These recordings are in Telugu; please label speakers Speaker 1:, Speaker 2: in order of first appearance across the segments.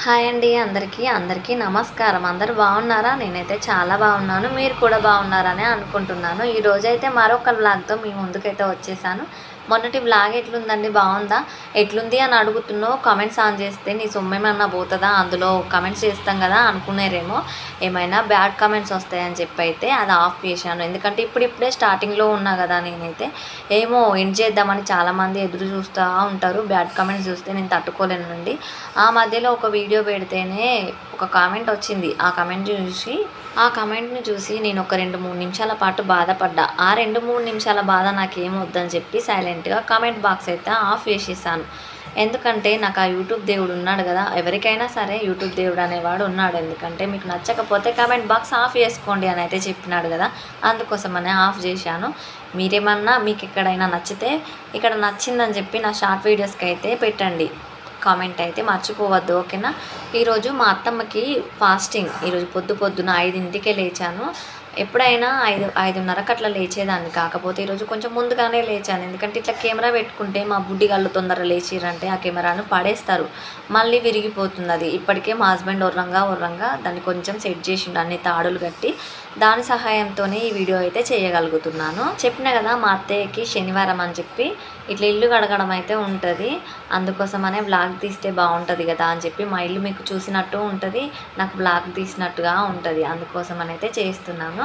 Speaker 1: హాయ్ అండి అందరికీ నమస్కారం. అందరూ బాగున్నారా? నేనైతే చాలా బాగున్నాను. మీరు కూడా బాగున్నారనే అనుకుంటున్నాను. ఈరోజైతే మరొక వ్లాగ్‌తో మీ ముందుకైతే వచ్చేసాను. మొన్నటి వ్లాగ్ ఎట్లుందండి? బాగుందా? ఎట్లుంది అని అడుగుతున్నావు కామెంట్స్ ఆన్ చేస్తే నీ సొమ్మేమన్నా పోతుందా? అందులో కామెంట్స్ చేస్తాం కదా అనుకునేరేమో ఏమైనా బ్యాడ్ కామెంట్స్ వస్తాయని చెప్పి అయితే అది ఆఫ్ చేశాను. ఎందుకంటే ఇప్పుడిప్పుడే స్టార్టింగ్‌లో ఉన్నా కదా నేనైతే. ఏమో ఎండ్ చేద్దామని చాలామంది ఎదురు చూస్తూ ఉంటారు. బ్యాడ్ కామెంట్స్ చూస్తే నేను తట్టుకోలేనండి. ఆ మధ్యలో ఒక వీడియో పెడితేనే ఒక కామెంట్ వచ్చింది. ఆ కామెంట్‌ని చూసి నేను ఒక 2, 3 నిమిషాల పాటు బాధపడ్డా. ఆ 2, 3 నిమిషాల బాధ నాకేమొద్దని చెప్పి సైలెంట్‌గా కామెంట్ బాక్స్ అయితే ఆఫ్ చేసేసాను. ఎందుకంటే నాకు ఆ యూట్యూబ్ దేవుడు ఉన్నాడు కదా! ఎవరికైనా సరే యూట్యూబ్ దేవుడు అనేవాడు ఉన్నాడు. ఎందుకంటే మీకు నచ్చకపోతే కామెంట్ బాక్స్ ఆఫ్ చేసుకోండి అని అయితే చెప్పినాడు కదా! అందుకోసమనే ఆఫ్ చేశాను. మీరేమన్నా మీకు ఎక్కడైనా నచ్చితే ఇక్కడ నచ్చిందని చెప్పి నా షార్ట్ వీడియోస్‌కి అయితే పెట్టండి. కామెంట్ అయితే మర్చిపోవద్దు. ఓకేనా? ఈరోజు మా అత్తమ్మకి ఫాస్టింగ్. ఈరోజు పొద్దున 5కే లేచాను. ఎప్పుడైనా 5:30కి అట్లా లేచేదాన్ని. కాకపోతే ఈరోజు కొంచెం ముందుగానే లేచాను. ఎందుకంటే ఇట్లా కెమెరా పెట్టుకుంటే మా బుడ్డిగాళ్ళు తొందరగా లేచిర్రంటే ఆ కెమెరాను పడేస్తారు. మళ్ళీ విరిగిపోతుంది అది. ఇప్పటికే మా హస్బెండ్ ఒర్రంగా దాన్ని కొంచెం సెట్ చేసిండు అన్ని తాడులు కట్టి. దాని సహాయంతోనే ఈ వీడియో అయితే చేయగలుగుతున్నాను. చెప్పిన కదా మా అత్తయ్యకి శనివారం అని చెప్పి ఇట్లా ఇల్లు కడగడం అయితే ఉంటుంది. అందుకోసమనే వ్లాగ్ తీస్తే బాగుంటుంది కదా అని చెప్పి మా ఇల్లు మీకు చూసినట్టు ఉంటుంది, నాకు వ్లాగ్ తీసినట్టుగా ఉంటుంది. అందుకోసమని అయితే చేస్తున్నాను.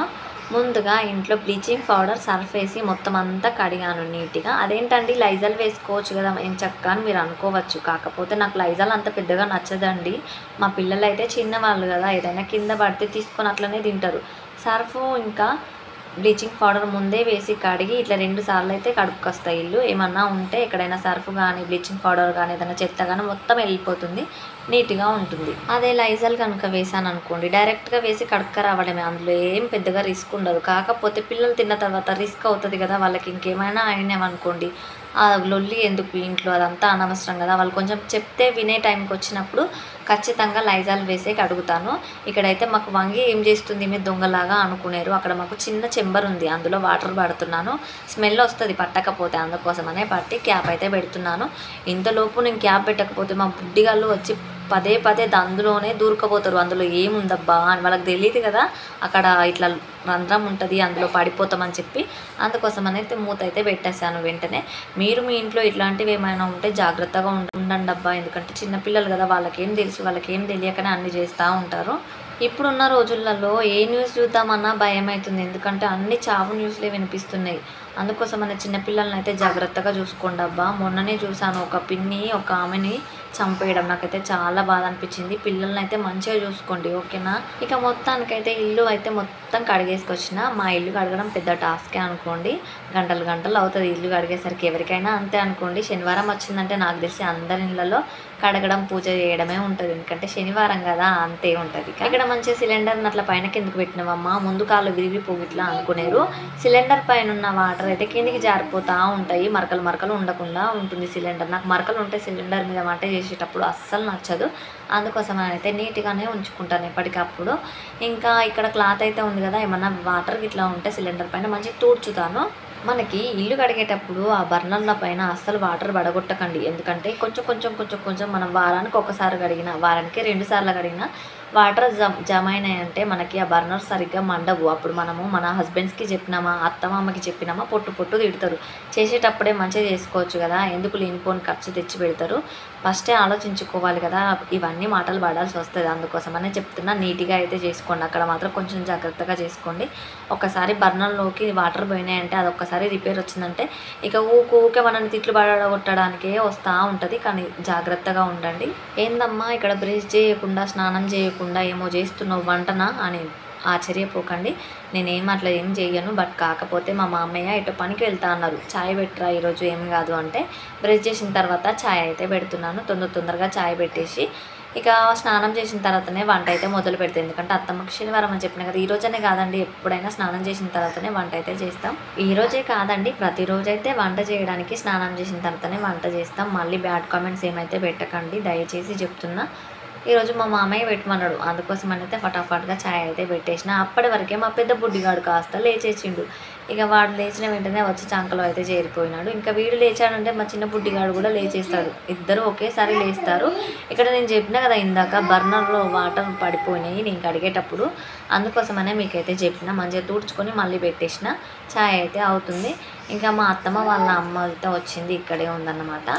Speaker 1: ముందుగా ఇంట్లో బ్లీచింగ్ పౌడర్ సర్ఫ్ వేసి మొత్తం అంతా కడిగాను నీట్గా. అదేంటండి లైజాల్ వేసుకోవచ్చు కదా ఏం చక్క అని మీరు అనుకోవచ్చు. కాకపోతే నాకు లైజాల్ అంత పెద్దగా నచ్చదండి. మా పిల్లలు అయితే చిన్నవాళ్ళు కదా, ఏదైనా కింద పడితే తీసుకొని అట్లనే తింటారు. సర్ఫ్ ఇంకా బ్లీచింగ్ పౌడర్ ముందే వేసి కడిగి ఇట్లా 2 సార్లు అయితే కడుక్కొస్తాయి ఇల్లు. ఏమన్నా ఉంటే ఎక్కడైనా సర్ఫ్ కానీ బ్లీచింగ్ పౌడర్ కానీ ఏదైనా చెత్త కానీ మొత్తం వెళ్ళిపోతుంది, నీట్గా ఉంటుంది. అదే లైజాల్ కనుక వేసాను అనుకోండి డైరెక్ట్గా వేసి కడుక్క రావడమే. అందులో ఏం పెద్దగా రిస్క్ ఉండదు. కాకపోతే పిల్లలు తిన్న తర్వాత రిస్క్ అవుతుంది కదా, వాళ్ళకి ఇంకేమైనా అయినామనుకోండి ఆ లొల్లి ఎందుకు ఇంట్లో, అదంతా అనవసరం కదా. వాళ్ళు కొంచెం చెప్తే వినే టైంకి వచ్చినప్పుడు ఖచ్చితంగా లైజాల్ వేసే కడుగుతాను. ఇక్కడైతే మాకు వంగి ఏం చేస్తుంది మీరు దొంగలాగా అనుకునేరు. అక్కడ మాకు చిన్న చెంబర్ ఉంది, అందులో వాటర్ పడుతున్నాను. స్మెల్ వస్తుంది పట్టకపోతే, అందుకోసమనే పట్టి క్యాప్ అయితే పెడుతున్నాను. ఇంతలోపు నేను క్యాప్ పెట్టకపోతే మా బుడ్డిగాళ్ళు వచ్చి పదే అందులోనే దూరుకుపోతారు. అందులో ఏముందబ్బా అని వాళ్ళకి తెలియదు కదా, అక్కడ ఇట్లా రంధ్రం ఉంటుంది అందులో పడిపోతామని చెప్పి. అందుకోసం అయితే మూత అయితే పెట్టేశాను వెంటనే. మీరు మీ ఇంట్లో ఇట్లాంటివి ఏమైనా ఉంటే జాగ్రత్తగా ఉండండి అబ్బా. ఎందుకంటే చిన్నపిల్లలు కదా, వాళ్ళకేం తెలుసు, వాళ్ళకేం తెలియకనే అన్ని చేస్తూ ఉంటారు. ఇప్పుడున్న రోజులలో ఏ న్యూస్ చూద్దామన్నా భయం అవుతుంది. ఎందుకంటే అన్ని చావు న్యూస్లే వినిపిస్తున్నాయి. అందుకోసం మన చిన్నపిల్లలని అయితే జాగ్రత్తగా చూసుకోండి అబ్బా. మొన్ననే చూశాను ఒక పిన్ని ఒక ఆమెని చంపేయడం. నాకైతే చాలా బాధ అనిపించింది. పిల్లల్ని అయితే మంచిగా చూసుకోండి. ఓకేనా? ఇక మొత్తానికైతే ఇల్లు అయితే మొత్తం కడిగేసుకొచ్చిన. మా ఇల్లు కడగడం పెద్ద టాస్కే అనుకోండి. గంటలు అవుతుంది ఇల్లు కడిగేసరికి. ఎవరికైనా అంతే అనుకోండి. శనివారం వచ్చిందంటే నాకు తెలిసి అందరి ఇళ్ళలో కడగడం పూజ చేయడమే ఉంటుంది. ఎందుకంటే శనివారం కదా, అంతే ఉంటుంది. ఇక్కడ మంచిగా సిలిండర్ని అట్లా పైన కిందకు పెట్టినవమ్మా, ముందు కాళ్ళు విరిగిపోయి ఇట్లా అనుకునేరు. సిలిండర్ పైన ఉన్న వాటర్ అయితే కిందికి జారిపోతూ ఉంటాయి. మరకలు ఉండకుండా ఉంటుంది సిలిండర్. నాకు మరకలు ఉంటే సిలిండర్ మీద వంట చేసేటప్పుడు అస్సలు నచ్చదు. అందుకోసం అయితే నీట్గానే ఉంచుకుంటాను ఎప్పటికప్పుడు. ఇంకా ఇక్కడ క్లాత్ అయితే ఉంది కదా, ఏమన్నా వాటర్ ఇట్లా ఉంటే సిలిండర్ పైన మంచిగా తూడ్చుతాను. మనకి ఇల్లు కడిగేటప్పుడు ఆ బర్నర్ల పైన అస్సలు వాటర్ పడగొట్టకండి. ఎందుకంటే కొంచెం మనం వారానికి ఒకసారి కడిగిన, వారానికి 2 సార్లు కడిగిన వాటర్ జమ అయినాయంటే మనకి ఆ బర్నర్ సరిగ్గా మండవు. అప్పుడు మనము మన హస్బెండ్స్కి చెప్పినామా, అత్తమామకి చెప్పినామా పొట్టు తిడతారు. చేసేటప్పుడే మంచిగా చేసుకోవచ్చు కదా, ఎందుకు లేనిపోని ఖర్చు తెచ్చి పెడతారు. ఫస్టే ఆలోచించుకోవాలి కదా, ఇవన్నీ మాటలు పడాల్సి వస్తుంది. అందుకోసమనే చెప్తున్నా, నీట్గా అయితే చేసుకోండి. అక్కడ మాత్రం కొంచెం జాగ్రత్తగా చేసుకోండి. ఒకసారి బర్నర్లోకి వాటర్ పోయినాయంటే అదొక్కసారి రిపేర్ వచ్చిందంటే ఇక ఊకే మనల్ని తిట్లు పడగొట్టడానికే వస్తూ ఉంటుంది. కానీ జాగ్రత్తగా ఉండండి. ఏందమ్మా ఇక్కడ బ్రష్ చేయకుండా స్నానం చేయకుండా ఏమో చేస్తున్నావు వంటనా అని ఆశ్చర్యపోకండి. నేనేం అట్లా ఏం చేయను. బట్ కాకపోతే మా మామయ్య ఇటు పనికి వెళ్తా అన్నారు. ఛాయ్ పెట్టరా ఈరోజు ఏం కాదు అంటే బ్రష్ చేసిన తర్వాత ఛాయ్ అయితే పెడుతున్నాను. తొందరగా ఛాయ్ పెట్టేసి ఇక స్నానం చేసిన తర్వాతనే వంట అయితే మొదలు పెడతాను. ఎందుకంటే అత్తమ్మకి శనివారం అని చెప్పిన కదా, ఈ రోజనే కాదండి ఎప్పుడైనా స్నానం చేసిన తర్వాతనే వంట అయితే చేస్తాం. ఈ రోజే కాదండి ప్రతిరోజు అయితే వంట చేయడానికి స్నానం చేసిన తర్వాతనే వంట చేస్తాం. మళ్ళీ బ్యాడ్ కామెంట్స్ ఏమైతే పెట్టకండి దయచేసి చెప్తున్నా. ఈరోజు మా మామయ్య పెట్టమన్నాడు, అందుకోసం అయితే ఫటాఫట్గా ఛాయ్ అయితే పెట్టేసిన. అప్పటి వరకే మా పెద్ద బుడ్డిగాడు కాస్త లేచేసిండు. ఇక వాడు లేచిన వెంటనే వచ్చి చంకలో అయితే చేరిపోయినాడు. ఇంకా వీడు లేచాడంటే మా చిన్న బుడ్డిగాడు కూడా లేచేస్తాడు. ఇద్దరు ఒకేసారి లేస్తారు. ఇక్కడ నేను చెప్పినా కదా ఇందాక బర్నర్లో వాటర్ పడిపోయినాయి నేను కడిగేటప్పుడు, అందుకోసమనే మీకైతే చెప్పిన. మంచిగా తుడుచుకొని మళ్ళీ పెట్టేసిన. ఛాయ్ అయితే అవుతుంది. ఇంకా మా అత్తమ్మ వాళ్ళ అమ్మ అయితే వచ్చింది, ఇక్కడే ఉందన్నమాట.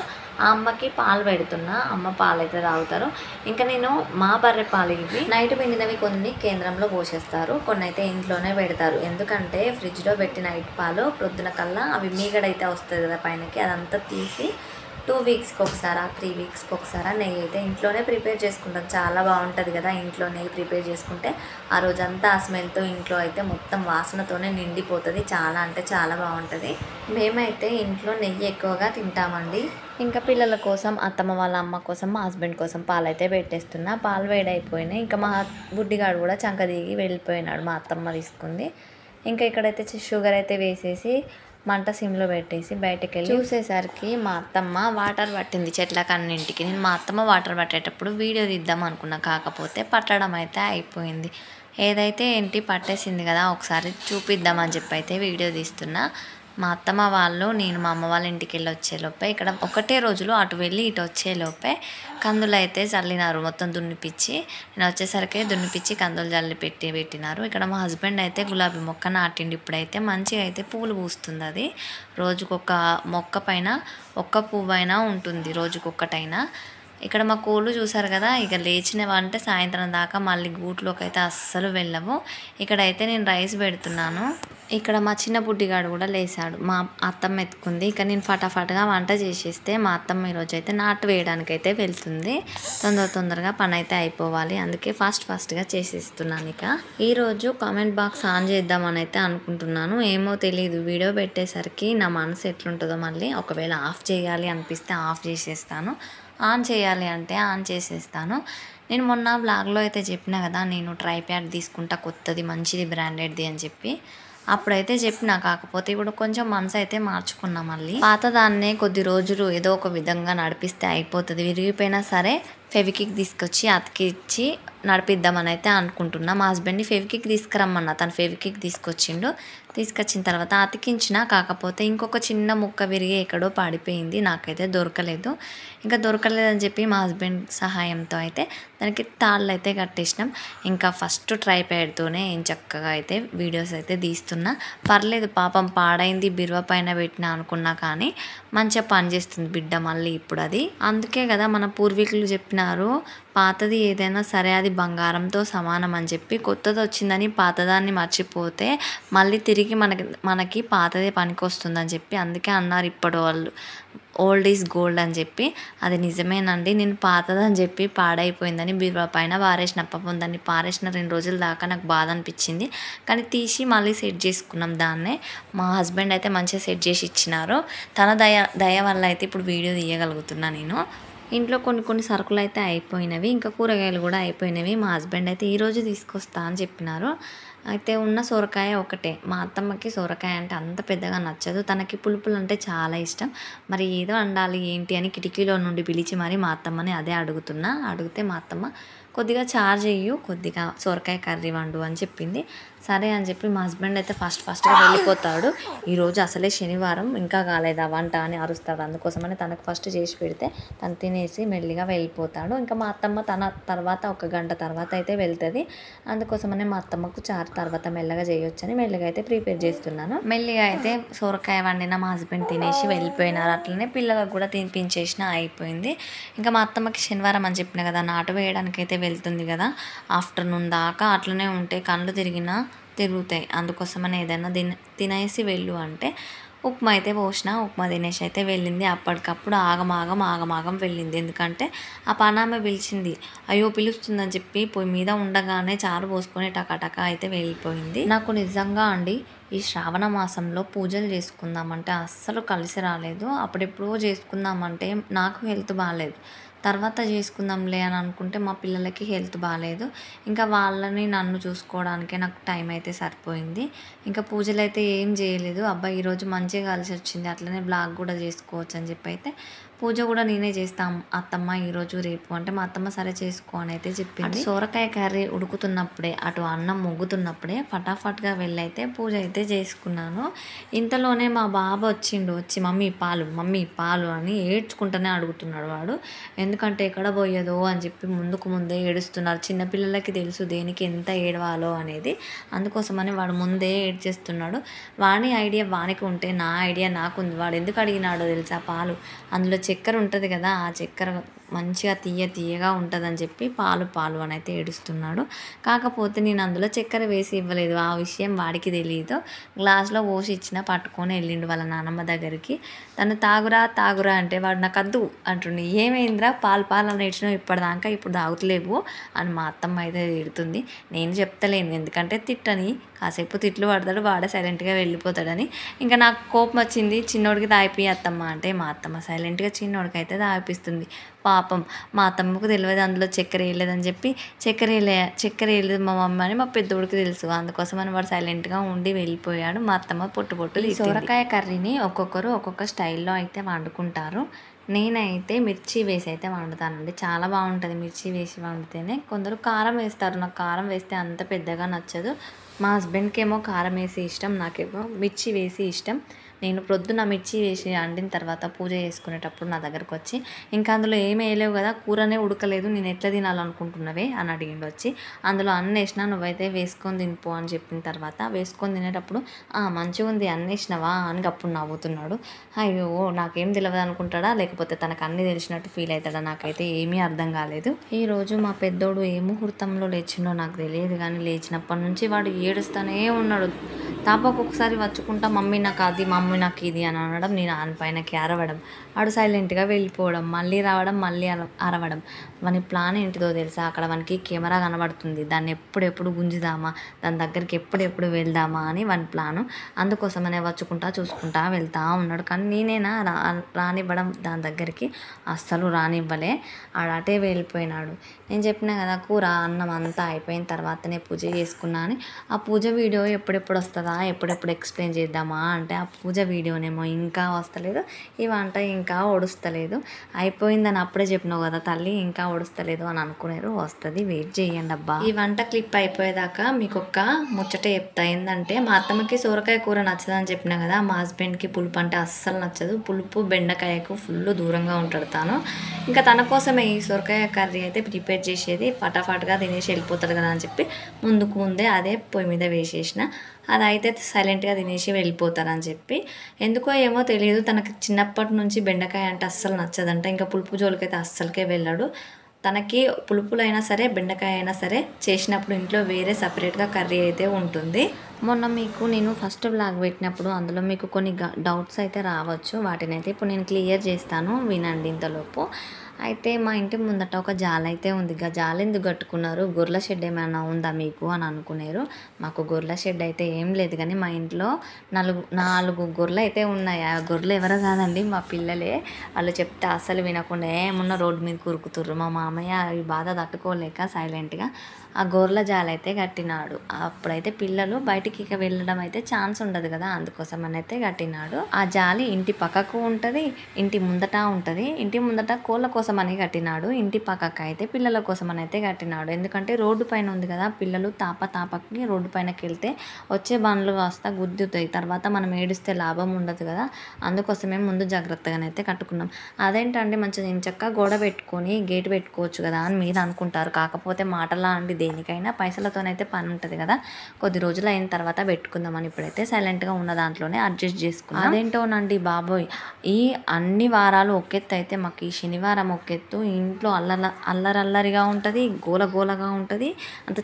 Speaker 1: ఆ అమ్మకి పాలు పెడుతున్నా, అమ్మ పాలు అయితే తాగుతారు. ఇంకా నేను మా బర్రె పాలు ఇవి నైట్ పిండినవి కొన్ని కేంద్రంలో పోసేస్తారు, కొన్ని అయితే ఇంట్లోనే పెడతారు. ఎందుకంటే ఫ్రిడ్జ్లో పెట్టి నైట్ పాలు ప్రొద్దున కల్లా అవి మీగడైతే వస్తుంది కదా పైనకి, అదంతా తీసి 2 వీక్స్కి ఒకసారి 3 వీక్స్కి ఒకసారి నెయ్యి అయితే ఇంట్లోనే ప్రిపేర్ చేసుకుంటాం. చాలా బాగుంటుంది కదా ఇంట్లో నెయ్యి ప్రిపేర్ చేసుకుంటే. ఆ రోజంతా ఆ స్మెల్తో ఇంట్లో అయితే మొత్తం వాసనతోనే నిండిపోతుంది. చాలా అంటే చాలా బాగుంటుంది. మేమైతే ఇంట్లో నెయ్యి ఎక్కువగా తింటామండి. ఇంకా పిల్లల కోసం, అత్తమ్మ వాళ్ళ అమ్మ కోసం, మా హస్బెండ్ కోసం పాలు అయితే పెట్టేస్తున్నా. పాలు వేడైపోయినాయి. ఇంకా మా బుడ్డిగాడు కూడా చంక దిగి వెళ్ళిపోయినాడు, మా అత్తమ్మ తీసుకుంది. ఇంకా ఇక్కడైతే షుగర్ అయితే వేసేసి మంట సిమ్లో పెట్టేసి బయటకు వెళ్ళి చూసేసరికి మా అత్తమ్మ వాటర్ పట్టింది చెట్లకు అన్నింటికి. నేను మా అత్తమ్మ వాటర్ పట్టేటప్పుడు వీడియో తీద్దాం అనుకున్నా, కాకపోతే పట్టడం అయితే అయిపోయింది. ఏదైతే ఏంటి పట్టేసింది కదా, ఒకసారి చూపిద్దామని చెప్పి అయితే వీడియో తీస్తున్నా. మా అత్తమ్మ వాళ్ళు నేను మా అమ్మ వాళ్ళ ఇంటికి వెళ్ళి వచ్చేలోపే, ఇక్కడ ఒకటే రోజులో అటు వెళ్ళి ఇటు వచ్చేలోపే కందులు అయితే చల్లినారు, మొత్తం దున్నిపిచ్చి. నేను వచ్చేసరికి దున్నిపిచ్చి కందులు జల్లి పెట్టినారు. ఇక్కడ మా హస్బెండ్ అయితే గులాబీ మొక్క నాటిండి. ఇప్పుడైతే మంచిగా అయితే పూలు పూస్తుంది. అది రోజుకొక మొక్క పైన ఒక్క పువ్వైనా ఉంటుంది, రోజుకొక్కటైనా. ఇక్కడ మా కోళ్ళు చూసారు కదా, ఇక లేచినవంటే సాయంత్రం దాకా మళ్ళీ గూట్లోకి అయితే అస్సలు వెళ్ళవు. ఇక్కడైతే నేను రైస్ పెడుతున్నాను. ఇక్కడ మా చిన్న బుడ్డిగాడు కూడా లేచాడు, మా అత్తమ్మ ఎత్తుకుంది. ఇక నేను ఫటాఫట్గా వంట చేసేస్తే మా అత్తమ్మ ఈరోజు అయితే నాటు వేయడానికి అయితే వెళ్తుంది. తొందరగా పని అయితే అయిపోవాలి, అందుకే ఫాస్ట్గా చేసేస్తున్నాను. ఇక ఈరోజు కామెంట్ బాక్స్ ఆన్ చేద్దామని అయితే అనుకుంటున్నాను. ఏమో తెలియదు, వీడియో పెట్టేసరికి నా మనసు ఎట్లుంటుందో. మళ్ళీ ఒకవేళ ఆఫ్ చేయాలి అనిపిస్తే ఆఫ్ చేసేస్తాను, ఆన్ చేయాలి అంటే ఆన్ చేసేస్తాను. నేను మొన్న వ్లాగ్లో అయితే చెప్పిన కదా, నేను ట్రైప్యాడ్ తీసుకుంటా కొత్తది, మంచిది, బ్రాండెడ్ది అని చెప్పి. అప్పుడైతే చెప్పిన, కాకపోతే ఇప్పుడు కొంచెం మనసు అయితే మార్చుకున్నా. మళ్ళీ పాతదాన్నే కొద్ది రోజులు ఏదో ఒక విధంగా నడిపిస్తే అయిపోతుంది. విరిగిపోయినా సరే ఫెవికిక్ తీసుకొచ్చి అతికిచ్చి నడిపిద్దామని అయితే అనుకుంటున్నా. మా హస్బెండ్ని ఫెవికిక్ తీసుకురమ్మన్నా, తను ఫెవికిక్ తీసుకొచ్చిండు. తీసుకొచ్చిన తర్వాత అతికించిన, కాకపోతే ఇంకొక చిన్న ముక్క విరిగి ఎక్కడో పడిపోయింది, నాకైతే దొరకలేదు. ఇంకా దొరకలేదని చెప్పి మా హస్బెండ్ సహాయంతో అయితే దానికి తాళ్ళు అయితే కట్టేసినాం. ఇంకా ఫస్ట్ ట్రైప్యాడ్తోనే చక్కగా అయితే వీడియోస్ అయితే తీస్తున్నా. పర్లేదు, పాపం పాడైంది బిరువ పైన పెట్టినా అనుకున్నా, కానీ మంచిగా పనిచేస్తుంది బిడ్డ మళ్ళీ ఇప్పుడు. అది అందుకే కదా మన పూర్వీకులు చెప్పినారు, పాతది ఏదైనా సరే అది బంగారంతో సమానం అని చెప్పి. కొత్తది వచ్చిందని పాతదాన్ని మర్చిపోతే మళ్ళీ తిరిగి మనకి పాతదే పనికి వస్తుందని చెప్పి అందుకే అన్నారు ఇప్పటి వాళ్ళు, ఓల్డ్ ఈజ్ గోల్డ్ అని చెప్పి. అది నిజమేనండి. నేను పాతదని చెప్పి పాడైపోయిందని బీరువా పైన పారేసిన. పాపం దాన్ని పారేసిన 2 రోజుల దాకా నాకు బాధ అనిపించింది, కానీ తీసి మళ్ళీ సెట్ చేసుకున్నాం దాన్నే. మా హస్బెండ్ అయితే మంచిగా సెట్ చేసి ఇచ్చినారు. తన దయ వల్ల అయితే ఇప్పుడు వీడియో తీయగలుగుతున్నా నేను. ఇంట్లో కొన్ని సరుకులు అయితే అయిపోయినవి, ఇంకా కూరగాయలు కూడా అయిపోయినవి. మా హస్బెండ్ అయితే ఈరోజు తీసుకొస్తా అని చెప్పినారు. అయితే ఉన్న సొరకాయ ఒకటే. మా అత్తమ్మకి సొరకాయ అంటే అంత పెద్దగా నచ్చదు, తనకి పులుపులు అంటే చాలా ఇష్టం. మరి ఏదో వండాలి ఏంటి అని కిటికీలో నుండి పిలిచి మరి మా అత్తమ్మని అదే అడిగితే మా అత్తమ్మ కొద్దిగా చార్జ్ అయ్యు, కొద్దిగా సొరకాయ కర్రీ వండు అని చెప్పింది. సరే అని చెప్పి మా హస్బెండ్ అయితే ఫస్ట్గా వెళ్ళిపోతాడు. ఈరోజు అసలే శనివారం, ఇంకా కాలేదా వంట అని అరుస్తాడు. అందుకోసమని తనకు ఫస్ట్ చేసి పెడితే తను తినేసి మెల్లిగా వెళ్ళిపోతాడు. ఇంకా మా అత్తమ్మ తన తర్వాత 1 గంట తర్వాత అయితే వెళ్తుంది. అందుకోసమనే మా అత్తమ్మకు చారు తర్వాత మెల్లగా చేయొచ్చని మెల్లగా అయితే ప్రిపేర్ చేస్తున్నాను. మెల్లిగా అయితే సొరకాయ వండిన మా హస్బెండ్ తినేసి వెళ్ళిపోయినారు. అట్లనే పిల్లలకు కూడా తినిపించేసిన అయిపోయింది. ఇంకా మా అత్తమ్మకి శనివారం అని చెప్పిన కదా, నాటు వేయడానికి అయితే వెళ్తుంది కదా, ఆఫ్టర్నూన్ దాకా అట్లనే ఉంటే కళ్ళు తిరుగుతాయి. అందుకోసమని ఏదైనా తినేసి వెళ్ళు అంటే ఉప్మా అయితే పోసిన. ఉప్మా తినేసి అయితే వెళ్ళింది. అప్పటికప్పుడు ఆగమాగం వెళ్ళింది. ఎందుకంటే ఆ పనామె పిలిచింది. అయ్యో పిలుస్తుందని చెప్పి పొయ్యి మీద ఉండగానే చారు పోసుకొని టకాటక అయితే వెళ్ళిపోయింది. నాకు నిజంగా అండి ఈ శ్రావణ మాసంలో పూజలు చేసుకుందామంటే అస్సలు కలిసి రాలేదు. అప్పుడెప్పుడో చేసుకుందామంటే నాకు హెల్త్ బాగాలేదు, తర్వాత చేసుకుందాంలే అని అనుకుంటే మా పిల్లలకి హెల్త్ బాగాలేదు. ఇంకా వాళ్ళని నన్ను చూసుకోవడానికే నాకు టైం అయితే సరిపోయింది. ఇంకా పూజలు అయితే ఏం చేయలేదు. అబ్బాయి ఈరోజు మంచిగా కలిసి వచ్చింది, అట్లనే బ్లాగ్ కూడా చేసుకోవచ్చు అని చెప్పి అయితే పూజ కూడా నేనే చేస్తాం అత్తమ్మ ఈరోజు రేపు అంటే మా అత్తమ్మ సరే చేసుకో అని అయితే చెప్పింది. సొరకాయ కర్రీ ఉడుకుతున్నప్పుడే అటు అన్నం ముగ్గుతున్నప్పుడే ఫటాఫట్గా వెళ్ళైతే పూజ అయితే చేసుకున్నాను. ఇంతలోనే మా బాబు వచ్చి మమ్మీ పాలు అని ఏడ్చుకుంటూనే అడుగుతున్నాడు వాడు. ఎందుకంటే ఎక్కడ పోయేదో అని చెప్పి ముందే ఏడుస్తున్నారు. చిన్నపిల్లలకి తెలుసు దేనికి ఎంత ఏడవాలో అనేది. అందుకోసమని వాడు ముందే ఏడ్చేస్తున్నాడు. వాని ఐడియా వానికి ఉంటే నా ఐడియా నాకుంది. వాడు ఎందుకు అడిగినాడో తెలుసా పాలు, అందులో చక్కెర ఉంటుంది కదా, ఆ చక్కెర మంచిగా తీయగా ఉంటుందని చెప్పి పాలు అని అయితే ఏడుస్తున్నాడు. కాకపోతే నేను అందులో చక్కెర వేసి ఇవ్వలేదు. ఆ విషయం వాడికి తెలియదు. గ్లాస్లో పోసి ఇచ్చిన పట్టుకొని వెళ్ళిండు వాళ్ళ నానమ్మ దగ్గరికి. తను తాగురా అంటే వాడు నాకు వద్దు అంటుండే. ఏమైందిరా పాలు అని ఏడ్చినావు ఇప్పటిదాకా, ఇప్పుడు తాగుతలేవు అని మా అత్తమ్మ అయితే తిడుతుంది. నేను చెప్తలేను ఎందుకంటే తిట్టని, కాసేపు తిట్లు పడతాడు, వాడే సైలెంట్గా వెళ్ళిపోతాడని. ఇంకా నాకు కోపం వచ్చింది. చిన్నోడికి తాగిపి అత్తమ్మ అంటే మా అత్తమ్మ సైలెంట్గా చిన్నోడికి అయితే తాగిపిస్తుంది. పాపం మా అత్తమ్మకు తెలియదు అందులో చక్కెర వేయలేదని చెప్పి, చక్కెర వేయలేదు మా మమ్మీ అని మా పెద్దోడికి తెలుసు. అందుకోసమని వాడు సైలెంట్గా ఉండి వెళ్ళిపోయాడు. మా అత్తమ్మ పొట్టు సొరకాయ కర్రీని ఒక్కొక్కరు ఒక్కొక్క స్టైల్లో అయితే వండుకుంటారు. నేనైతే మిర్చి వేసి అయితే వండుతానండి. చాలా బాగుంటుంది మిర్చి వేసి వండితేనే. కొందరు కారం వేస్తారు, నాకు కారం వేస్తే అంత పెద్దగా నచ్చదు. మా హస్బెండ్కి ఏమో కారం వేసి ఇష్టం, నాకేమో మిర్చి వేసి ఇష్టం. నేను ప్రొద్దున మిర్చి వేసి వండిన తర్వాత పూజ చేసుకునేటప్పుడు నా దగ్గరకు వచ్చి, ఇంకా అందులో ఏమి వేయలేవు కదా, కూరనే ఉడకలేదు, నేను ఎట్లా తినాలనుకుంటున్నవే అని అడిగిండు వచ్చి. అందులో అన్నీ వేసినా, నువ్వైతే వేసుకొని తినిపో అని చెప్పిన తర్వాత వేసుకొని తినేటప్పుడు మంచిగా ఉంది అన్నేసినవా అని అప్పుడు నవ్వుతున్నాడు. అయ్యో నాకేం తెలియదు అనుకుంటాడా, లేకపోతే తనకు అన్నీ తెలిసినట్టు ఫీల్ అవుతాడా, నాకైతే ఏమీ అర్థం కాలేదు. ఈరోజు మా పెద్దోడు ఏ ముహూర్తంలో లేచిండో నాకు తెలియదు, కానీ లేచినప్పటి నుంచి వాడు ఏడుస్తూనే ఉన్నాడు. తాపకొకసారి వచ్చుకుంటా మమ్మీ నాకు అది, మమ్మీ నాకు ఇది అని అనడం, నేను ఆయన పైనకి అరవడం, వాడు సైలెంట్గా వెళ్ళిపోవడం, మళ్ళీ రావడం, మళ్ళీ అరవడం. వాని ప్లాన్ ఏంటిదో తెలుసా, అక్కడ వానికి కెమెరా కనబడుతుంది, దాన్ని ఎప్పుడెప్పుడు గుంజుదామా, దాని దగ్గరికి ఎప్పుడెప్పుడు వెళ్దామా అని వాని ప్లాను. అందుకోసమనే వచ్చుకుంటా చూసుకుంటా వెళ్తూ ఉన్నాడు. కానీ నేనేనా రానివ్వడం దాని దగ్గరికి, అస్సలు రానివ్వలే. ఆడటే వెళ్ళిపోయినాడు. నేను చెప్పిన కదా కూర అన్నం అంతా అయిపోయిన తర్వాతనే పూజ చేసుకున్నా అని. ఆ పూజ వీడియో ఎప్పుడెప్పుడు వస్తుందా, ఎప్పుడెప్పుడు ఎక్స్ప్లెయిన్ చేద్దామా అంటే ఆ పూజ వీడియోనేమో ఇంకా వస్తలేదు, ఈ వంట ఇంకా ఒడుస్తలేదు. అయిపోయిందని అప్పుడే చెప్పినావు కదా తల్లి, ఇంకా ఒడుస్తలేదు అని అనుకునేరు. వస్తుంది, వెయిట్ చేయండి అబ్బా. ఈ వంట క్లిప్ అయిపోయేదాకా మీకు ఒక్క ముచ్చట చెప్తా. ఏంటంటే మా అత్తమ్మకి సొరకాయ కూర నచ్చదని చెప్పినా కదా, మా హస్బెండ్కి పులుపు అంటే అస్సలు నచ్చదు. పులుపు బెండకాయకు ఫుల్ దూరంగా ఉంటాడు తాను. ఇంకా తన కోసమే ఈ సొరకాయ కర్రీ అయితే ప్రిపేర్ చేసేది. ఫటాఫట్గా తినేసి వెళ్ళిపోతాడు కదా అని చెప్పి ముందే అదే పొయ్యి మీద వేసేసిన. అది అయితే సైలెంట్గా తినేసి వెళ్ళిపోతారని చెప్పి. ఎందుకో ఏమో తెలియదు, తనకి చిన్నప్పటి నుంచి బెండకాయ అంటే అస్సలు నచ్చదంట. ఇంకా పులుపు జోలికైతే అస్సలకే వెళ్ళాడు. తనకి పులుపులైనా సరే బెండకాయ అయినా సరే చేసినప్పుడు ఇంట్లో వేరే సపరేట్గా కర్రీ అయితే ఉంటుంది. మొన్న మీకు నేను ఫస్ట్ వ్లాగ్ పెట్టినప్పుడు అందులో మీకు కొన్ని డౌట్స్ అయితే రావచ్చు, వాటిని అయితే ఇప్పుడు నేను క్లియర్ చేస్తాను, వినండి ఇంతలోపు. అయితే మా ఇంటి ముందట ఒక జాల అయితే ఉంది. జాల ఎందుకు కట్టుకున్నారు, గొర్రెల షెడ్ ఏమైనా ఉందా మీకు అని అనుకున్నారు. మాకు గొర్రెల షెడ్ అయితే ఏం లేదు, కానీ మా ఇంట్లో 4 గొర్రెలు అయితే ఉన్నాయి. ఆ గొర్రెలు ఎవరో కాదండి, మా పిల్లలే. వాళ్ళు చెప్తే అస్సలు వినకుండా ఏమున్న రోడ్డు మీద కురుకుతుర్రు. మా మామయ్య ఈ బాధ తట్టుకోలేక సైలెంట్గా ఆ గొర్రెల జాల అయితే కట్టినాడు. అప్పుడైతే పిల్లలు బయటికి ఇక వెళ్ళడం అయితే ఛాన్స్ ఉండదు కదా, అందుకోసం అని అయితే కట్టినాడు. ఆ జాలి ఇంటి పక్కకు ఉంటుంది, ఇంటి ముందట ఉంటుంది. ఇంటి ముందట కోళ్ళ కోసం అని కట్టినాడు, ఇంటి పక్కకు అయితే పిల్లల కోసం అని అయితే కట్టినాడు. ఎందుకంటే రోడ్డు పైన ఉంది కదా, పిల్లలు తాపకి రోడ్డు పైనకి వెళ్తే వచ్చే బండ్లు కాస్త గుద్దుతాయి, తర్వాత మనం ఏడిస్తే లాభం ఉండదు కదా, అందుకోసమే ముందు జాగ్రత్తగానైతే కట్టుకున్నాం. అదేంటండి మంచిగా ఇంచక్క గోడ పెట్టుకొని గేట్ పెట్టుకోవచ్చు కదా అని మీరు అనుకుంటారు. కాకపోతే మాటలా అండి, దేనికైనా పైసలతోనైతే పని ఉంటుంది కదా. కొద్ది రోజులు అయిన తర్వాత పెట్టుకుందామని ఇప్పుడైతే సైలెంట్గా ఉన్న దాంట్లోనే అడ్జస్ట్ చేసుకున్నాం. అదేంటోనండి బాబోయ్, ఈ అన్ని వారాలు ఒకెత్తు అయితే మాకు ఈ శనివారం ఒకెత్తు. ఇంట్లో అల్లరిగా ఉంటుంది, గోలగా ఉంటుంది, అంత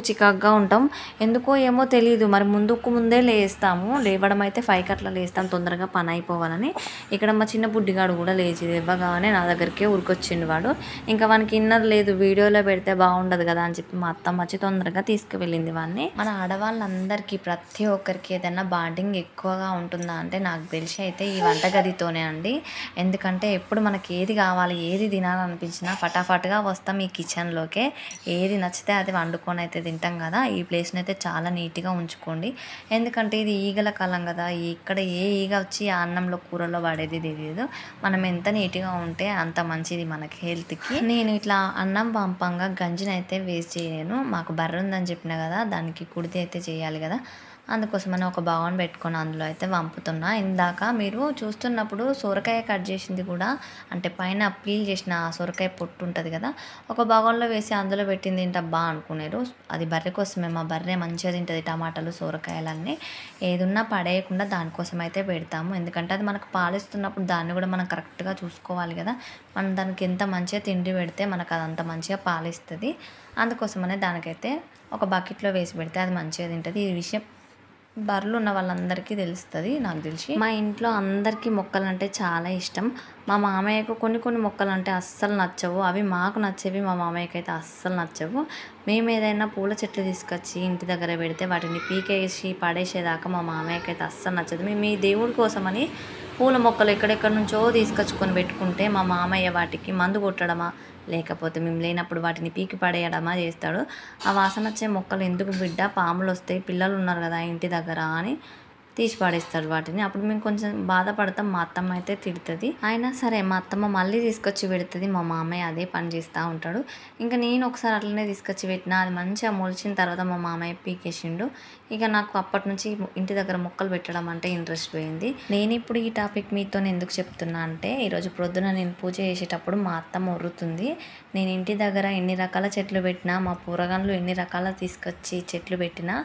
Speaker 1: చికాకుగా ఉంటాం. ఎందుకో ఏమో తెలియదు, మరి ముందే లేస్తాము. లేవడం అయితే 5కి అట్లా లేస్తాం, తొందరగా పని అయిపోవాలని. ఇక్కడ మా చిన్న బుడ్డిగాడు కూడా లేచి ఇవ్వగానే నా దగ్గరికే ఉరికొచ్చిండు వాడు. ఇంకా వానికి ఇన్నర్ లేదు, వీడియోలో పెడితే బాగుండదు కదా అని చెప్పి మా మా అత్తమ్మ వచ్చి తొందరగా తీసుకువెళ్ళింది వాడిని. మన ఆడవాళ్ళందరికీ ప్రతి ఒక్కరికి ఏదైనా బాండింగ్ ఎక్కువగా ఉంటుందా అంటే నాకు తెలిసి అయితే ఈ వంటగదితోనే అండి. ఎందుకంటే ఎప్పుడు మనకి ఏది కావాలి, ఏది తినాలనిపించినా ఫటాఫట్గా వస్తాం ఈ కిచెన్లోకే. ఏది నచ్చితే అది వండుకొని అయితే తింటాం కదా. ఈ ప్లేస్ని అయితే చాలా నీట్గా ఉంచుకోండి. ఎందుకంటే ఇది ఈగల కాలం కదా, ఇక్కడ ఏ ఈగ వచ్చి ఆ అన్నంలో కూరలో పడేది తెలియదు. మనం ఎంత నీట్గా ఉంటే అంత మంచిది మనకి హెల్త్కి. నేను ఇట్లా అన్నం పంపంగా గంజిని అయితే వేస్ట్ చేయలేను. మాకు బర్రె ఉందని చెప్పిన కదా, దానికి కుడితి అయితే చేయాలి కదా, అందుకోసమని ఒక బౌల్ పెట్టుకొని అందులో అయితే వంపుతున్నా. ఇందాక మీరు చూస్తున్నప్పుడు సొరకాయ కట్ చేసింది కూడా, అంటే పైన పీల్ చేసిన సొరకాయ పొట్టు ఉంటుంది కదా, ఒక బౌల్లో వేసి అందులో పెట్టింది తింటబ్బా అనుకున్నారు. అది బర్రె కోసమే, మా బర్రె మంచిగా తింటుంది టమాటాలు సొరకాయలన్నీ. ఏదున్నా పడేయకుండా దానికోసం అయితే పెడతాము. ఎందుకంటే అది మనకు పాలిస్తున్నప్పుడు దాన్ని కూడా మనం కరెక్ట్గా చూసుకోవాలి కదా. మనం దానికి ఎంత మంచిగా తిండి పెడితే మనకు అదంత మంచిగా పాలిస్తుంది. అందుకోసమనే దానికైతే ఒక బకెట్లో వేసి పెడితే అది మంచిగా తింటుంది. ఈ విషయం బర్రెలు ఉన్న వాళ్ళందరికీ తెలుస్తుంది. నాకు తెలిసి మా ఇంట్లో అందరికీ మొక్కలు అంటే చాలా ఇష్టం. మా మామయ్యకు కొన్ని మొక్కలు అంటే అస్సలు నచ్చవు. అవి మాకు నచ్చేవి, మా మామయ్యకి అయితే అస్సలు నచ్చవు. మేము ఏదైనా పూల చెట్లు తీసుకొచ్చి ఇంటి దగ్గర పెడితే వాటిని పీకేసి పడేసేదాకా మా మామయ్యకి అయితే అస్సలు నచ్చదు. మేము ఈ దేవుడి కోసమని పూల మొక్కలు ఎక్కడెక్కడి నుంచో తీసుకొచ్చుకొని పెట్టుకుంటే మా మామయ్య వాటికి మందు కొట్టడమా, లేకపోతే మేము లేనప్పుడు వాటిని పీకి పడేయడమా చేస్తాడు. ఆ వాసన వచ్చే మొక్కలు ఎందుకు బిడ్డ, పాములు వస్తాయి, పిల్లలు ఉన్నారు కదా ఇంటి దగ్గర అని తీసి పడేస్తాడు వాటిని. అప్పుడు మేము కొంచెం బాధపడతాం. మా అత్తమ్మ అయితే తిడుతుంది. అయినా సరే మా అత్తమ్మ మళ్ళీ తీసుకొచ్చి పెడుతుంది. మా మామయ్య అదే పని చేస్తూ ఉంటాడు. ఇంకా నేను ఒకసారి అట్లనే తీసుకొచ్చి పెట్టినా, అది మంచిగా మొలిచిన తర్వాత మా మామయ్య పీకేసిండు. ఇక నాకు అప్పటి నుంచి ఇంటి దగ్గర మొక్కలు పెట్టడం అంటే ఇంట్రెస్ట్ పోయింది. నేను ఇప్పుడు ఈ టాపిక్ మీతో ఎందుకు చెప్తున్నా అంటే, ఈరోజు ప్రొద్దున నేను పూజ చేసేటప్పుడు మా అత్తమ్మ ఒర్రుతుంది. నేను ఇంటి దగ్గర ఎన్ని రకాల చెట్లు పెట్టినా, మా కూరగాయలు ఎన్ని రకాల తీసుకొచ్చి చెట్లు పెట్టినా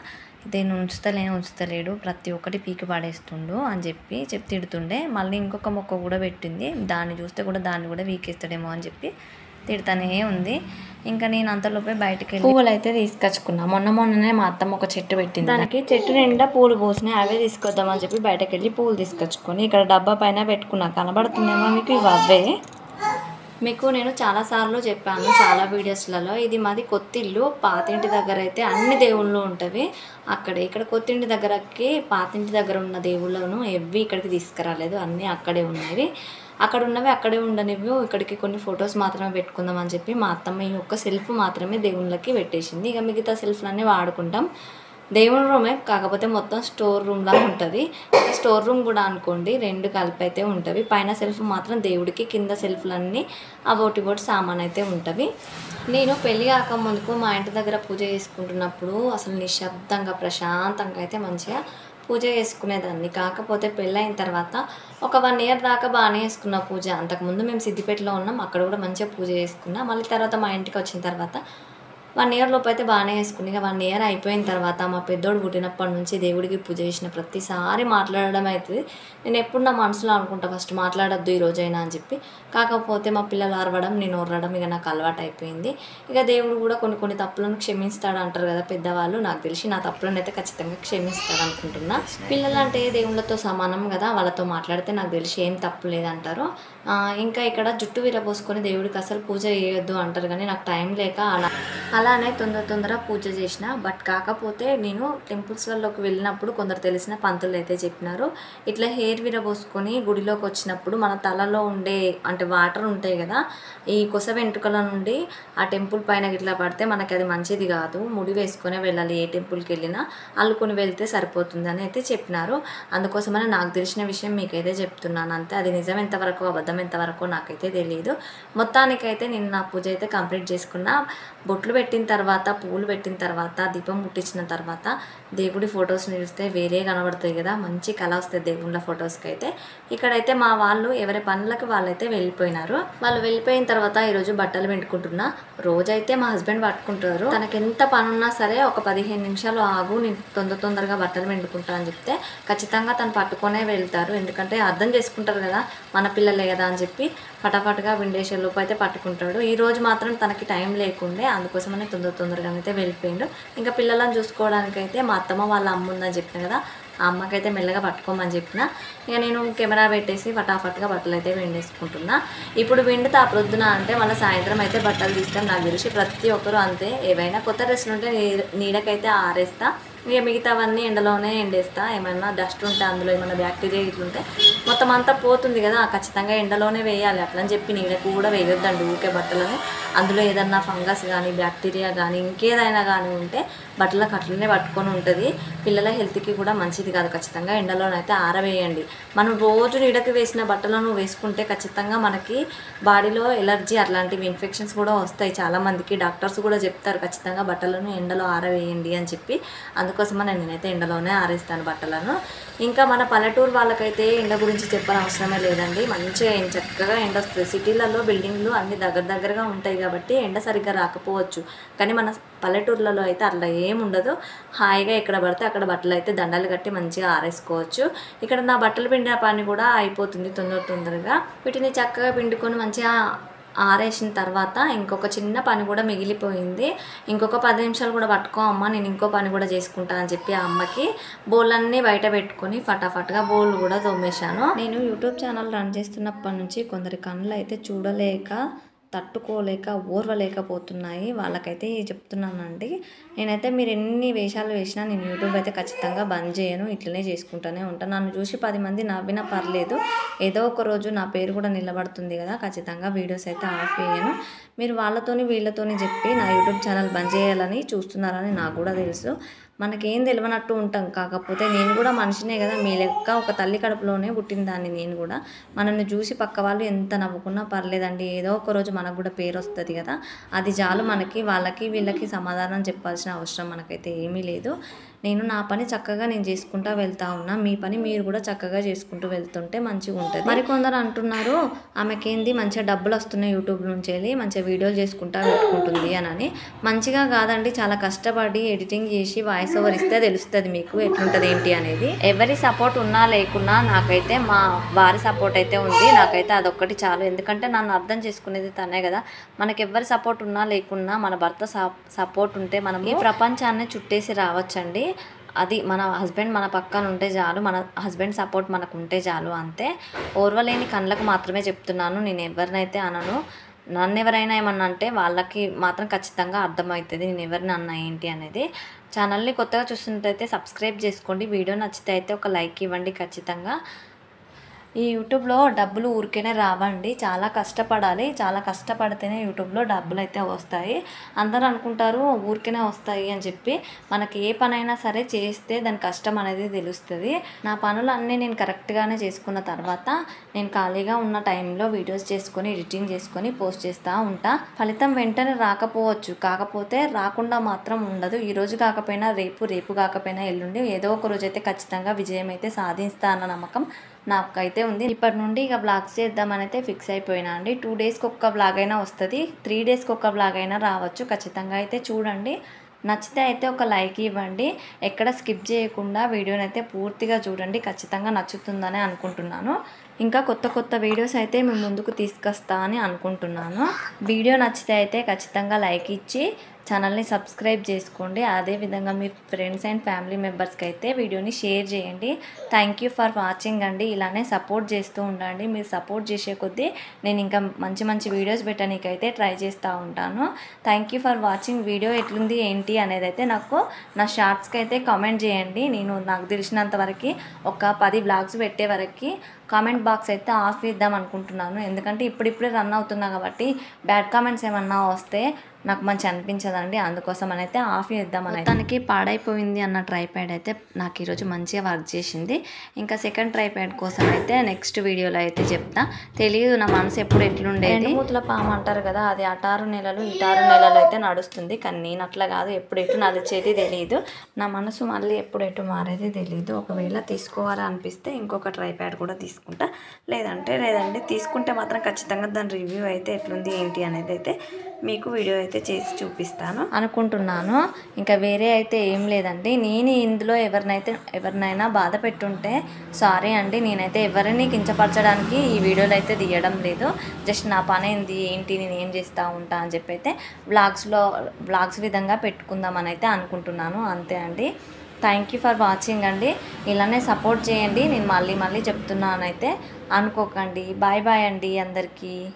Speaker 1: దీన్ని ఉంచుతలేడు, ప్రతి ఒక్కటి పీకి పడేస్తుండు అని చెప్పి తిడుతుండే. మళ్ళీ ఇంకొక మొక్క కూడా పెట్టింది, దాన్ని చూస్తే కూడా దాన్ని కూడా వీకేస్తాడేమో అని చెప్పి తిడతానే ఉంది. ఇంకా నేను అంతలోపే బయటకు వెళ్ళి పువ్వులు అయితే తీసుకొచ్చుకున్నా. మొన్ననే మా అత్తమ్మ ఒక చెట్టు పెట్టింది, దానికి చెట్టు నిండా పూలు పోసినాయి. అవే తీసుకొద్దామని చెప్పి బయటకు వెళ్ళి పువ్వులు తీసుకొచ్చుకొని ఇక్కడ డబ్బా పైన పెట్టుకున్నా. కనబడుతుందేమో మీకు, ఇవి అవే. మీకు నేను చాలాసార్లు చెప్పాను చాలా వీడియోస్లలో, ఇది మాది కొత్తిల్లు. పాతింటి దగ్గర అయితే అన్ని దేవుళ్ళు ఉంటవి. ఇక్కడ కొత్తింటి దగ్గరకి పాతింటి దగ్గర ఉన్న దేవుళ్ళను ఎవ్వి ఇక్కడికి తీసుకురాలేదు, అన్నీ అక్కడే ఉన్నవి. అక్కడ ఉన్నవి అక్కడే ఉండనివి. ఇక్కడికి కొన్ని ఫొటోస్ మాత్రమే పెట్టుకుందాం అని చెప్పి మా అత్తమ్మ ఈ ఒక్క సెల్ఫ్ మాత్రమే దేవుళ్ళకి పెట్టేసింది. ఇక మిగతా సెల్ఫ్లన్నీ వాడుకుంటాం. దేవుని రూమే, కాకపోతే మొత్తం స్టోర్ రూమ్లా ఉంటుంది. స్టోర్ రూమ్ కూడా అనుకోండి, రెండు కలిపి అయితే ఉంటుంది. పైన సెల్ఫ్ మాత్రం దేవుడికి, కింద సెల్ఫ్లన్నీ అవోటి సామాన్ అయితే ఉంటుంది. నేను పెళ్ళి కాక ముందుకు మా ఇంటి దగ్గర పూజ చేసుకుంటున్నప్పుడు అసలు నిశ్శబ్దంగా ప్రశాంతంగా అయితే మంచిగా పూజ చేసుకునేదాన్ని. కాకపోతే పెళ్ళైన తర్వాత ఒక 1 ఇయర్ దాకా బాగానే చేసుకున్న పూజ. అంతకుముందు మేము సిద్దిపేటలో ఉన్నాం, అక్కడ కూడా మంచిగా పూజ చేసుకున్నా. మళ్ళీ తర్వాత మా ఇంటికి వచ్చిన తర్వాత 1 ఇయర్ లోపు అయితే బాగానే వేసుకుని. ఇక 1 ఇయర్ అయిపోయిన తర్వాత మా పెద్దోడు పుట్టినప్పటి నుంచి దేవుడికి పూజ చేసిన ప్రతిసారి మాట్లాడడం అవుతుంది. నేను ఎప్పుడు నా మనసులో అనుకుంటా, ఫస్ట్ మాట్లాడొద్దు ఈ రోజైనా అని చెప్పి. కాకపోతే మా పిల్లలు అరవడం, నేను ఒర్రడం ఇక నాకు అలవాటు అయిపోయింది. ఇక దేవుడు కూడా కొన్ని తప్పులను క్షమిస్తాడు అంటారు కదా పెద్దవాళ్ళు. నాకు తెలిసి నా తప్పులను అయితే ఖచ్చితంగా క్షమిస్తాడు అనుకుంటున్నా. పిల్లలు అంటే దేవుళ్ళతో సమానం కదా, వాళ్ళతో మాట్లాడితే నాకు తెలిసి ఏం తప్పు లేదంటారు. ఇంకా ఇక్కడ జుట్టు విరబోసుకొని దేవుడికి అసలు పూజ చేయొద్దు అంటారు, కానీ నాకు టైం లేక అలానే తొందర పూజ చేసిన. బట్ కాకపోతే నేను టెంపుల్స్లలోకి వెళ్ళినప్పుడు కొందరు తెలిసిన పంతులు అయితే చెప్పినారు, ఇట్లా హెయిర్ విరబోసుకొని గుడిలోకి వచ్చినప్పుడు మన తలలో ఉండే అంటే వాటర్ ఉంటాయి కదా, ఈ కొస వెంట్రుకల నుండి ఆ టెంపుల్ పైన ఇట్లా పడితే మనకి అది మంచిది కాదు, ముడి వేసుకొని వెళ్ళాలి. ఏ టెంపుల్కి వెళ్ళినా అల్లుకొని వెళ్తే సరిపోతుంది అని అయితే చెప్పినారు. అందుకోసమని నాకు తెలిసిన విషయం మీకైతే చెప్తున్నాను అంతే. అది నిజం ఎంతవరకు అబద్ధం ఎంతవరకు నాకైతే తెలియదు. మొత్తానికైతే నేను నా పూజ అయితే కంప్లీట్ చేసుకున్నా. బొట్లు పెట్టిన తర్వాత, పువ్వులు పెట్టిన తర్వాత, దీపం ముట్టించిన తర్వాత దేవుడి ఫొటోస్ని చూస్తే వేరే కనబడుతాయి కదా, మంచి కళ వస్తుంది దేవుళ్ళ ఫొటోస్కి అయితే. ఇక్కడైతే మా వాళ్ళు ఎవరి పనులకు వాళ్ళైతే వెళ్ళిపోయినారు. వాళ్ళు వెళ్ళిపోయిన తర్వాత ఈరోజు బట్టలు పిండుకుంటున్నా. రోజైతే మా హస్బెండ్ పట్టుకుంటారు, తనకి ఎంత పని ఉన్నా సరే ఒక 15 నిమిషాలు ఆగు, నేను తొందరగా బట్టలు పిండుకుంటా అని చెప్తే ఖచ్చితంగా తను పట్టుకొనే వెళ్తారు. ఎందుకంటే అర్థం చేసుకుంటారు కదా, మన పిల్లలే కదా అని చెప్పి ఫటాఫట్గా పిండేసే లోపు అయితే పట్టుకుంటాడు. ఈ రోజు మాత్రం తనకి టైం లేకుండే, అందుకోసమనే తొందరగానైతే వెళ్ళిపోయిండు. ఇంకా పిల్లలను చూసుకోవడానికైతే మా అత్తమ్మ వాళ్ళ అమ్మ ఉందని చెప్పిన కదా, ఆ అమ్మకైతే మెల్లగా పట్టుకోమని చెప్పిన. ఇక నేను కెమెరా పెట్టేసి ఫటాఫట్గా బట్టలు అయితే పిండేసుకుంటున్నా. ఇప్పుడు పిండితే ఆ ప్రొద్దున అంటే మళ్ళీ సాయంత్రం అయితే బట్టలు తీస్తాం. నాకు తెలిసి ప్రతి ఒక్కరు అంతే. ఏవైనా కొత్త డ్రెస్సులు ఉంటే నీడకైతే ఆరేస్తా, ఇక మిగతావన్నీ ఎండలోనే ఎండేస్తా. ఏమైనా డస్ట్ ఉంటే అందులో ఏమైనా బ్యాక్టీరియా ఇట్లుంటే మొత్తం అంతా పోతుంది కదా, ఖచ్చితంగా ఎండలోనే వేయాలి. అట్లని చెప్పి నీడకు కూడా వేయొద్దండి ఊకే బట్టలని. అందులో ఏదన్నా ఫంగస్ కానీ బ్యాక్టీరియా కానీ ఇంకేదైనా కానీ ఉంటే బట్టలకు అట్లనే పట్టుకొని ఉంటుంది. పిల్లల హెల్త్కి కూడా మంచిది కాదు. ఖచ్చితంగా ఎండలోనైతే ఆరవేయండి. మనం రోజు నీడకి వేసిన బట్టలను వేసుకుంటే ఖచ్చితంగా మనకి బాడీలో ఎలర్జీ అట్లాంటివి ఇన్ఫెక్షన్స్ కూడా వస్తాయి. చాలామందికి డాక్టర్స్ కూడా చెప్తారు ఖచ్చితంగా బట్టలను ఎండలో ఆరవేయండి అని చెప్పి. అందుకోసమని నేనైతే ఎండలోనే ఆరేస్తాను బట్టలను. ఇంకా మన పల్లెటూరు వాళ్ళకైతే ఎండ గురించి చెప్పని అవసరమే లేదండి. మంచిగా చక్కగా ఎండ వస్తుంది. సిటీలలో బిల్డింగ్లు అన్ని దగ్గరగా ఉంటాయి కాబట్టి ఎండ సరిగ్గా రాకపోవచ్చు, కానీ మన పల్లెటూర్లలో అయితే అట్లా ఏముండదు. హాయిగా ఎక్కడ పడితే అక్కడ బట్టలు అయితే దండలు కట్టి మంచిగా ఆరేసుకోవచ్చు. ఇక్కడ నా బట్టలు పిండిన పని కూడా అయిపోతుంది తొందరగా. వీటిని చక్కగా పిండుకొని మంచిగా ఆరేసిన తర్వాత ఇంకొక చిన్న పని కూడా మిగిలిపోయింది. ఇంకొక 10 నిమిషాలు కూడా పట్టుకో అమ్మ, నేను ఇంకో పని కూడా చేసుకుంటా అని చెప్పి ఆ అమ్మకి బోళ్ళన్నీ బయట పెట్టుకొని ఫటాఫట్గా బోళ్ళు కూడా తోమేశాను. నేను యూట్యూబ్ ఛానల్ రన్ చేస్తున్నప్పటి నుంచి కొందరి కళ్ళు అయితే చూడలేక తట్టుకోలేక ఓర్వలేకపోతున్నాయి. వాళ్ళకైతే చెప్తున్నానండి, నేనైతే మీరు ఎన్ని వేషాలు వేసినా నేను యూట్యూబ్ అయితే ఖచ్చితంగా బంద్ చేయను. ఇట్లనే చేసుకుంటూనే ఉంటాను. నన్ను చూసి 10 మంది నవ్వినా పర్లేదు, ఏదో ఒక రోజు నా పేరు కూడా నిలబడుతుంది కదా, ఖచ్చితంగా వీడియోస్ అయితే ఆఫ్ చేయను. మీరు వాళ్ళతోని వీళ్ళతోని చెప్పి నా యూట్యూబ్ ఛానల్ బంద్ చేయాలని చూస్తున్నారని నాకు కూడా తెలుసు. మనకేం తెలియనట్టు ఉంటాం. కాకపోతే నేను కూడా మనిషినే కదా, మీ లెక్క ఒక తల్లి కడుపులోనే పుట్టిన దాన్ని నేను కూడా. మనల్ని చూసి పక్క వాళ్ళు ఎంత నవ్వుకున్నా పర్లేదండి, ఏదో ఒక రోజు మనకు కూడా పేరు వస్తుంది కదా, అది చాలు మనకి. వాళ్ళకి వీళ్ళకి సమాధానం చెప్పాల్సిన అవసరం మనకైతే ఏమీ లేదు. నేను నా పని చక్కగా నేను చేసుకుంటూ వెళ్తా ఉన్నా, మీ పని మీరు కూడా చక్కగా చేసుకుంటూ వెళ్తుంటే మంచిగా ఉంటుంది. మరికొందరు అంటున్నారు ఆమెకేంది మంచిగా డబ్బులు వస్తున్నాయి యూట్యూబ్ నుంచి వెళ్ళి, మంచిగా వీడియోలు చేసుకుంటా పెట్టుకుంటుంది అని. మంచిగా కాదండి, చాలా కష్టపడి ఎడిటింగ్ చేసి వాయిస్ ఓవర్ ఇస్తే తెలుస్తుంది మీకు ఎట్లుంటుంది ఏంటి అనేది. ఎవరి సపోర్ట్ ఉన్నా లేకున్నా నాకైతే మా వారి సపోర్ట్ అయితే ఉంది. నాకైతే అదొక్కటి చాలు. ఎందుకంటే నన్ను అర్థం చేసుకునేది తనే కదా. మనకి ఎవరి సపోర్ట్ ఉన్నా లేకున్నా మన భర్త సపోర్ట్ ఉంటే మనం ఈ ప్రపంచాన్ని చుట్టేసి రావచ్చండి. అది మన హస్బెండ్ మన పక్కన ఉంటే చాలు, మన హస్బెండ్ సపోర్ట్ మనకు ఉంటే చాలు, అంతే. ఓర్వలేని కళ్ళకు మాత్రమే చెప్తున్నాను, నేను ఎవరినైతే అనను. నన్ను ఎవరైనా ఏమన్నా అంటే వాళ్ళకి మాత్రం ఖచ్చితంగా అర్థమవుతుంది నేను ఎవరిని అన్నా ఏంటి అనేది. ఛానల్ని కొత్తగా చూస్తుంటే సబ్స్క్రైబ్ చేసుకోండి. వీడియో నచ్చితే అయితే ఒక లైక్ ఇవ్వండి ఖచ్చితంగా. ఈ యూట్యూబ్లో డబ్బులు ఊరికేనే రావండి, చాలా కష్టపడాలి. చాలా కష్టపడితేనే యూట్యూబ్లో డబ్బులు అయితే వస్తాయి. అందరూ అనుకుంటారు ఊరికేనే వస్తాయి అని చెప్పి. మనకి ఏ పనైనా సరే చేస్తే దాని కష్టం అనేది తెలుస్తుంది. నా పనులన్నీ నేను కరెక్ట్గానే చేసుకున్న తర్వాత నేను ఖాళీగా ఉన్న టైంలో వీడియోస్ చేసుకొని ఎడిటింగ్ చేసుకొని పోస్ట్ చేస్తూ ఉంటా. ఫలితం వెంటనే రాకపోవచ్చు, కాకపోతే రాకుండా మాత్రం ఉండదు. ఈరోజు కాకపోయినా రేపు కాకపోయినా ఎల్లుండి ఏదో ఒక రోజు అయితే ఖచ్చితంగా విజయం అయితే సాధిస్తా అన్న నమ్మకం నాకైతే ఉంది. ఇప్పటి నుండి ఇక బ్లాగ్స్ చేద్దామని అయితే ఫిక్స్ అయిపోయినా అండి. 2 డేస్కి ఒక్క బ్లాగ్ అయినా వస్తుంది, 3 డేస్కి ఒక్క బ్లాగ్ అయినా రావచ్చు. ఖచ్చితంగా అయితే చూడండి. నచ్చితే అయితే ఒక లైక్ ఇవ్వండి. ఎక్కడ స్కిప్ చేయకుండా వీడియోని అయితే పూర్తిగా చూడండి. ఖచ్చితంగా నచ్చుతుందని అనుకుంటున్నాను. ఇంకా కొత్త వీడియోస్ అయితే మేము ముందుకు తీసుకొస్తా అని అనుకుంటున్నాను. వీడియో నచ్చితే అయితే ఖచ్చితంగా లైక్ ఇచ్చి ఛానల్ని సబ్స్క్రైబ్ చేసుకోండి. అదేవిధంగా మీ ఫ్రెండ్స్ అండ్ ఫ్యామిలీ మెంబర్స్కి అయితే వీడియోని షేర్ చేయండి. థ్యాంక్ యూ ఫర్ వాచింగ్ అండి. ఇలానే సపోర్ట్ చేస్తూ ఉండండి. మీరు సపోర్ట్ చేసే కొద్దీ నేను ఇంకా మంచి వీడియోస్ పెట్టడానికైతే ట్రై చేస్తూ ఉంటాను. Thank you for watching. Video ఎట్లుంది ఏంటి అనేది అయితే నాకు నా షార్ట్స్కి అయితే కామెంట్ చేయండి. నేను నాకు తెలిసినంత వరకు ఒక 10 బ్లాగ్స్ పెట్టే వరకు కామెంట్ బాక్స్ అయితే ఆఫ్ చేద్దాం అనుకుంటున్నాను. ఎందుకంటే ఇప్పుడిప్పుడే రన్ అవుతున్నా కాబట్టి బ్యాడ్ కామెంట్స్ ఏమన్నా వస్తే నాకు మంచి అనిపించదండి. అందుకోసం అయితే ఆఫ్ చేద్దామని. తనకి పాడైపోయింది అన్న ట్రైప్యాడ్ అయితే నాకు ఈరోజు మంచిగా వర్క్ చేసింది. ఇంకా సెకండ్ ట్రైప్యాడ్ కోసం అయితే నెక్స్ట్ వీడియోలో అయితే చెప్తా. తెలియదు నా మనసు ఎప్పుడు ఎట్లుండేది. మూతుల పాము అంటారు కదా, అది అటారు నెలలు ఇటారు నెలలు అయితే నడుస్తుంది. కానీ నేను అట్లా కాదు, ఎప్పుడు ఎటు నడిచేది తెలియదు. నా మనసు మళ్ళీ ఎప్పుడు ఎటు మారేది తెలియదు. ఒకవేళ తీసుకోవాలని అనిపిస్తే ఇంకొక ట్రైప్యాడ్ కూడా తీసుకుంటా, లేదండి తీసుకుంటే మాత్రం ఖచ్చితంగా దాని రివ్యూ అయితే ఎట్లుంది ఏంటి అనేది అయితే మీకు వీడియో అయితే చేసి చూపిస్తాను అనుకుంటున్నాను. ఇంకా వేరే అయితే ఏం లేదండి. నేను ఇందులో ఎవరినైనా బాధ పెట్టుంటే సారీ అండి. నేనైతే ఎవరిని కించపరచడానికి ఈ వీడియోలో అయితే తీయడం లేదు. జస్ట్ నా పని ఏంటి నేను ఏం చేస్తూ ఉంటా అని చెప్పి అయితే బ్లాగ్స్ విధంగా పెట్టుకుందామని అయితే అనుకుంటున్నాను, అంతే అండి. థ్యాంక్ యూ ఫర్ వాచింగ్ అండి. ఇలానే సపోర్ట్ చేయండి. నేను మళ్ళీ మళ్ళీ చెప్తున్నానైతే అనుకోకండి. బాయ్ బాయ్ అండి అందరికీ.